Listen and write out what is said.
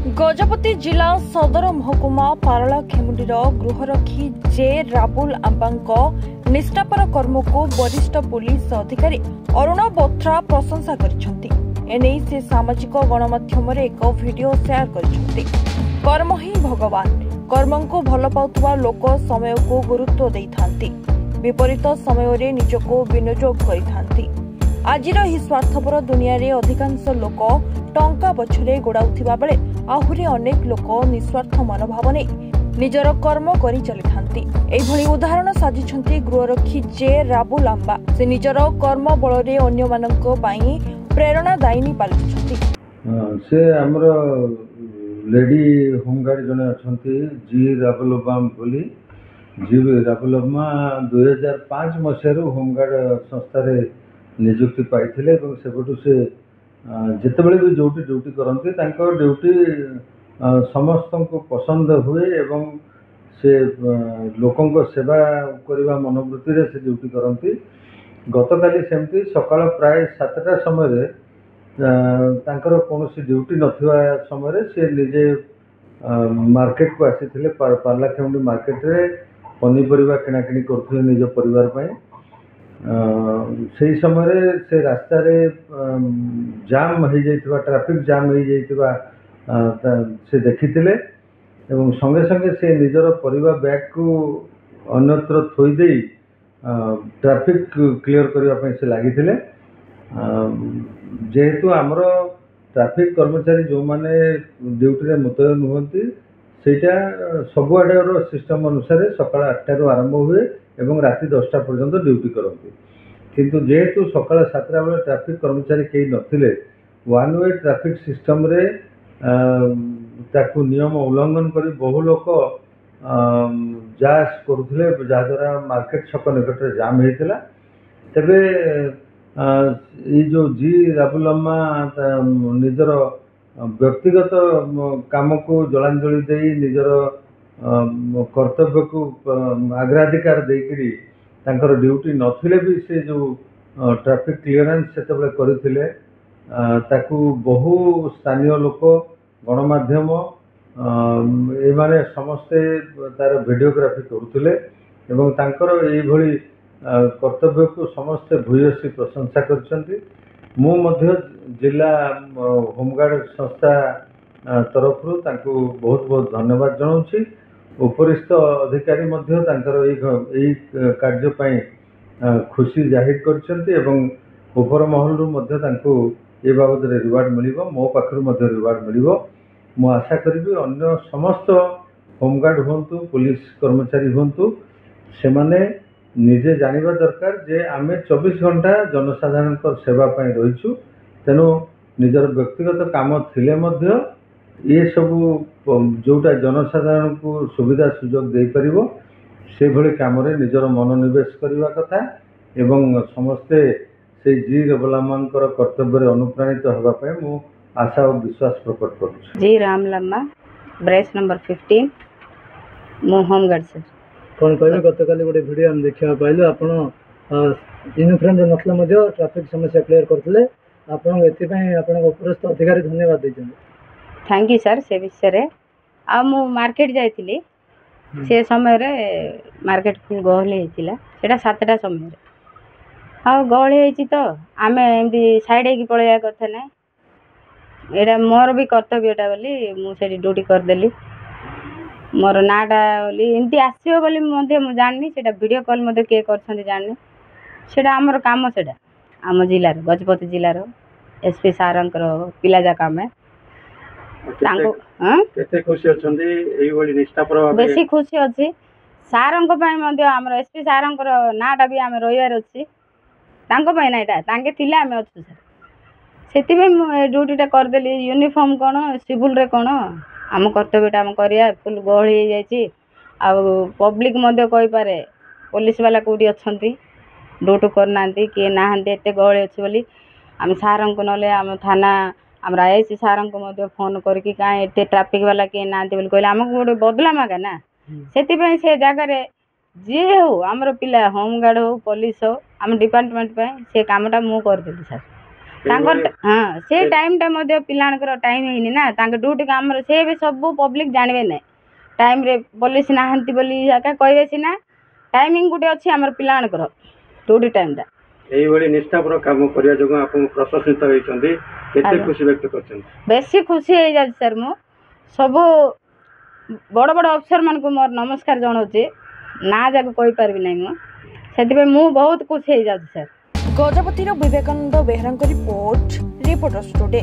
गजपति जिला सदर महकुमा पारला खेमुंडीर गृहरक्षी जे राबुल आंबा निष्ठापर कर्म को वरिष्ठ पुलिस अधिकारी अरुण बोथ्रा प्रशंसा करिसेंती। से सामाजिक गणमाध्यम एक वीडियो शेयर करिसेंती। कर्म ही भगवान, कर्म को भल पाउथुवा लोक समय को गुरुत्व देइथांती, विपरीत समय रे निजको विनियोग करिथांती। आजिर ही स्वार्थपर दुनिया रे अधिकांश लोक टंका पछरे गोड़ाउथिबा बेले आहुरी अनेक लोक निस्वार्थ मनोभाव नै निजर कर्म करि चलिथांती। एभली उदाहरण साजिछंती गृहरक्षी जे राबुल आंबा। से निजर कर्म बल रे अन्य मानक पई प्रेरणादायिनी पालिछंती। से हमर लेडी होमगार्ड जने अछंती जी राबुल आंबा बोली। जी राबुल आंबा 2005 मसियारू होमगार्ड संस्था रे नियुक्ति पाइथिले এবং সেবটু से जितेबले भी जो ड्यूटी करती ड्यूटी समस्त को पसंद हुए एवं से लोकों को सेवा करने मनोवृत्ति से ड्यूटी करती। गतकाली सेमती सकाळ प्राय 7टा समय कौन ड्यूटी नथिबा समय से निजे मार्केट को आसी पार्ला खेमुंडी मार्केट रे पनीपरिया किणाकिणी करथि निज परिवार पई। से समय से रास्ता रे जाम हो जाइथिबा ट्रैफिक जाम हो जाइथिबा से देखिथिले एवं संगे संगे से निजर परिवार बैग को अन्यत्र थोई देई ट्रैफिक क्लियर करबा पई से लागिथिले। जेहेतु हमर ट्रैफिक कर्मचारी जो माने ड्यूटी रे मुतयन हुअंती सेटा सबुआडर सिस्टम अनुसार सकाळ 8टा रु आरंभ हुए एवं राति 10टा पर्यंत ड्यूटी करती। किंतु जेहेतु सकाळ 7टा बेले ट्रैफिक कर्मचारी कई नथिले वन वे ट्रैफिक सिस्टम रे ताकू नियम उल्लंघन करी बहु लोक जास करुथिले जहाद्वारा मार्केट छक निकट रे जाम हेतिला। तबे ये जो जी राबुल आंबा निजर व्यक्तिगत काम को जलांजलि देई निजर कर्तव्य को अग्राधिकार देकरी तांकर ड्यूटी नथिले भी से जो ट्रैफिक क्लियरेंस सेतबले करथिले ताकू बहु स्थानीय लोक गणमाध्यम ए माने समस्ते तार वीडियोग्राफी करुथिले एवं तांकर एई भली कर्तव्य को समस्ते भूयसी प्रशंसा करछंती। मु मध्य जिला होमगार्ड संस्था तरफ तांको बहुत बहुत धन्यवाद जनाउछि। उपरिस्थ अधिकारी मध्य तांकर एई कार्य पई खुशी जाहिर करछंती एवं ऊपर महल रु मध्य तांको ए बाबद रे रिवार्ड मिलिबो, मो पाखरु मध्य रिवार्ड मिलिबो। मु आशा करबी अन्य समस्त होमगार्ड हुंतु पुलिस कर्मचारी हुंतु से माने निजे जानिबा दरकार जे आमे 24 घंटा जनसाधारण सेवा पई रहिछु। तेनु निजर व्यक्तिगत काम थिले मध्य ये सब जोटा जनसाधारण को सुविधा सुजोग दे परिबो से भली काम रे निजर मनोनिवेश करबा कथा एवं समस्ते से जी रबलामांकर कर्तव्य रे अनुप्राणित होबा पई मु आशा और विश्वास प्रकट करू। जी राम लम्मा ब्रेस नंबर 15 मु होमगार्ड सर कौन कहबे गतकाली गोटे वीडियो हम देखा पाइलु आपण यूनिफॉर्म रे नथला मध्य ट्रैफिक समस्या क्लियर करथले। आपण एथि पई आपण उपरस्थ अधिकारी धन्यवाद दैछन। Thank you sir. से विषय रे आ मु मार्केट जाइथिली से समय रे मार्केट फुल गहली हेतिला सेटा 7टा समय रे आ गहली हेछि तो आमे एमदी साइड हे की पळया कथा नै एडा मोर भी कर्तव्यटा बोली मु सेठी ड्यूटी कर देली। मोर नाटा बोली एमती आसीबो बोली मधे मु जाननी सेटा वीडियो कॉल मधे के करछन्ती जाननी सेटा हमर काम सेटा आम जिल्ला रे गजपति जिल्ला रो एसपी सारंकर पिला जा काम है तांको केते खुशी अछन्ती एई भली निष्ठा प्रभाव बेसी खुशी अछि सारंक पई मधे हमर एसपी सारंकर नाटा भी हम रोयार अछि तांको पई नाटा तांके थिला हम अछु सर सेति में ड्यूटीटा कर देली। यूनिफॉर्म कोन सिविल रे कोन आम कर्तव्यटा हम करिया फुल गहली हो जाइए आ पब्लिक मध्य कही पारे पुलिस वाला कौटी अच्छी ड्यूटी करना किए नहांती एत गहली अच्छी बोली आम सार को ना आम थाना आम आईसी सार को फोन करके कहीं एत ट्राफिक वाला किए ना कहले आमको गोटे बदला मागे ना से जगार जी हो आमर पिला होमगार्ड हो पुलिस हो आम डिपार्टमेंट से कामटा मु करदेली सर हाँ से टाइम टा पिलांकर टाइम है ना ड्यूटी काम से भी सब पब्लिक जानवे ना टाइम रे पुलिस नहांती बोली कहबे सीना टाइमिंग गोटे अच्छी आम पिलांकर ड्यूटी टाइम टा यही निष्ठापूर्वक काम करने जो आप प्रशंसित होती केते खुशी व्यक्त कर बेसी खुशी हो जाए सर मु सब बड़ बड़ अफसर मान को मोर नमस्कार जनाऊे ना जाक कही पारि ना मुझे मु बहुत खुशी हो जाए सर। गजपतिर Vivekananda Behera report reporters today.